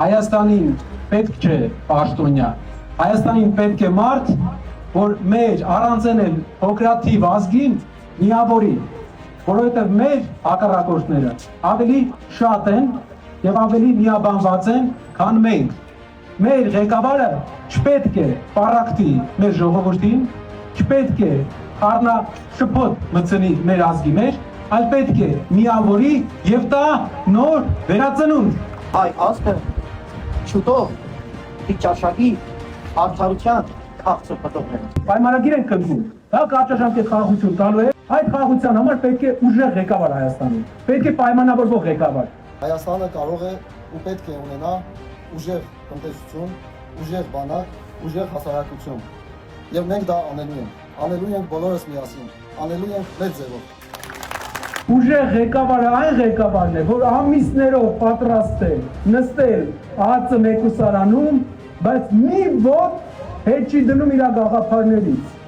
Հայաստանին պետք չէ պաշտոնյա, Հայաստանին պետք է մարդ, որ մեր առանձնել փոքրաթիվ ազգին միավորի, որովհետև մեր հակառակորդները ավելի շատ են եւ ավելի միաբանված են, քան մենք։ Մեր ղեկավարը չպետք է պարակտի մեր ժողովրդին, չպետք է առնաշփոթ մտցնի մեր ազգի մեջ, այլ պետք է միավորի եւ տա նոր վերածնունդ։ Հայ ազգը շուտով դիճաշակի արդարության քաղցը պտողներ։ Պայմանագիր են կնքում, դա կարճաժամկետ խաղաղություն տալու է, այդ խաղաղության համար պետք է ուժեղ ղեկավար Հայաստանում, պետք է պայմանավորվող ղեկավար։ Հայաստանը կարող է ու պետք է ունենա ուժեղ տնտեսություն, ուժեղ բանակ, ուժեղ հասարակություն։ Եվ մենք դա անելու ենք բոլորս միասին, անելու ենք մեր ձևով։ Ուժեղ ղեկավարը այն ղեկավարն է, որ ամիսներով պատրաստ է նստել ԱԱԾ մեկուսարանում, բայց մի ոտ հետ չի դնում իր գաղափարներից։